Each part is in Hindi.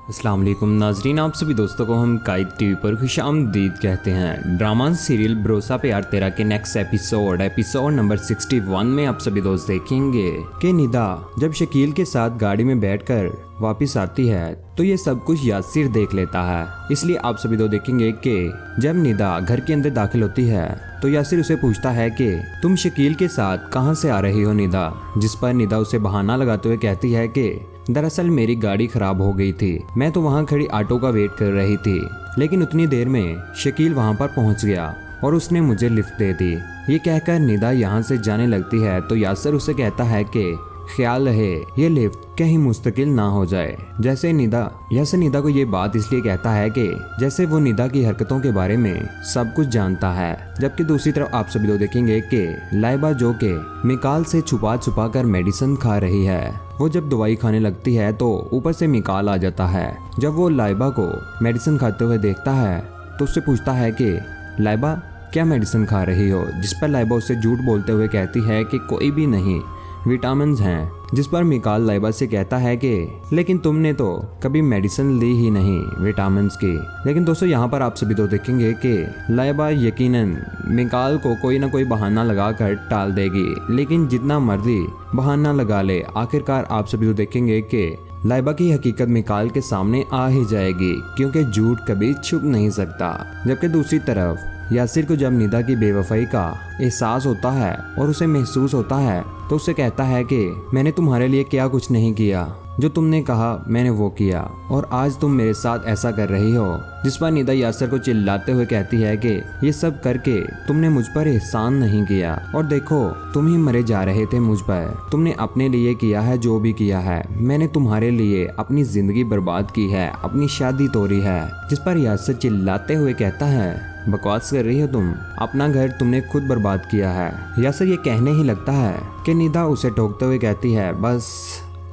अस्सलाम वालेकुम नाजरीन, आप सभी दोस्तों को हम काइद टीवी पर खुशामदीद कहते हैं। ड्रामा सीरियल भरोसा प्यार तेरा के नेक्स्ट एपिसोड नंबर 61 में आप सभी दोस्त देखेंगे कि निदा जब शकील के साथ गाड़ी में बैठकर वापस आती है तो ये सब कुछ यासिर देख लेता है। इसलिए आप सभी दोस्त देखेंगे कि जब निदा घर के अंदर दाखिल होती है तो यासिर उसे पूछता है कि तुम शकील के साथ कहां से आ रही हो निदा, जिस पर निदा उसे बहाना लगाते हुए कहती है कि दरअसल मेरी गाड़ी खराब हो गई थी, मैं तो वहाँ खड़ी ऑटो का वेट कर रही थी, लेकिन उतनी देर में शकील वहाँ पर पहुँच गया और उसने मुझे लिफ्ट दे दी। ये कहकर निदा यहाँ से जाने लगती है तो यासिर उसे कहता है कि ख्याल रहे ये लिफ्ट कहीं मुस्तकिल ना हो जाए। जैसे निदा को ये बात इसलिए कहता है कि जैसे वो निदा की हरकतों के बारे में सब कुछ जानता है। जबकि दूसरी तरफ आप सभी लोग देखेंगे कि लाइबा जो के मिकाल से छुपा कर मेडिसिन खा रही है, वो जब दवाई खाने लगती है तो ऊपर से मिकाल आ जाता है। जब वो लाइबा को मेडिसिन खाते हुए देखता है तो उससे पूछता है कि लाइबा क्या मेडिसिन खा रही हो, जिस पर लाइबा उससे झूठ बोलते हुए कहती है कि कोई भी नहीं, विटामिन हैं। जिस पर मिकाल लाइबा से कहता है कि लेकिन तुमने तो कभी मेडिसिन ली ही नहीं विटामिन की। लेकिन दोस्तों यहाँ पर आप सभी तो देखेंगे कि लाइबा यकीनन मिकाल को कोई ना कोई बहाना लगाकर टाल देगी, लेकिन जितना मर्जी बहाना लगा ले आखिरकार आप सभी तो देखेंगे कि लाइबा की हकीकत मिकाल के सामने आ ही जाएगी, क्योंकि झूठ कभी छुप नहीं सकता। जबकि दूसरी तरफ यासिर को जब निदा की बेवफाई का एहसास होता है और उसे महसूस होता है तो उसे कहता है कि मैंने तुम्हारे लिए क्या कुछ नहीं किया, जो तुमने कहा मैंने वो किया और आज तुम मेरे साथ ऐसा कर रही हो। जिस पर निदा यासिर को चिल्लाते हुए कहती है कि ये सब करके तुमने मुझ पर एहसान नहीं किया और देखो तुम ही मरे जा रहे थे मुझ पर। तुमने अपने लिए किया है जो भी किया है, मैंने तुम्हारे लिए अपनी जिंदगी बर्बाद की है, अपनी शादी तोड़ी है। जिस पर यासिर चिल्लाते हुए कहता है बकवास कर रही हो तुम, अपना घर तुमने खुद बर्बाद किया है। यासिर ये कहने ही लगता है कि निदा उसे टोकते हुए कहती है बस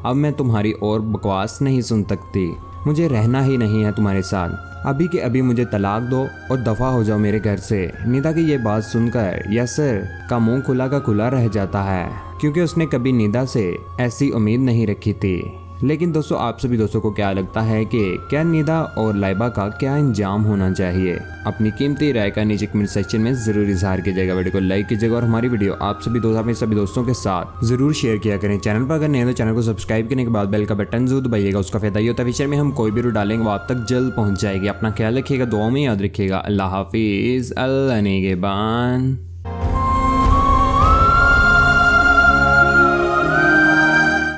अब मैं तुम्हारी और बकवास नहीं सुन सकती, मुझे रहना ही नहीं है तुम्हारे साथ, अभी के अभी मुझे तलाक दो और दफा हो जाओ मेरे घर से। निदा की ये बात सुनकर यासिर का मुंह खुला का खुला रह जाता है, क्योंकि उसने कभी निदा से ऐसी उम्मीद नहीं रखी थी। लेकिन दोस्तों आप सभी दोस्तों को क्या लगता है कि क्या निदा और लाइबा का क्या इंजाम होना चाहिए? अपनी कीमती राय का नीचे कमेंट सेक्शन में जरूर इजहार कीजिएगा। वीडियो को लाइक कीजिएगा और हमारी वीडियो आप सभी दोस्तों के साथ जरूर शेयर किया करें। चैनल पर अगर नहीं है तो चैनल को सब्सक्राइब करने के बाद बेल का बटन जरूर दबाइएगा, उसका फायदा ये होता है फ्यूचर में हम कोई भी वीडियो डालेंगे वो आप तक जल्द पहुंच जाएगी। अपना ख्याल रखिएगा, दुआ में याद रखिएगा। अल्लाह हाफिज, अल्लाह निगहबान।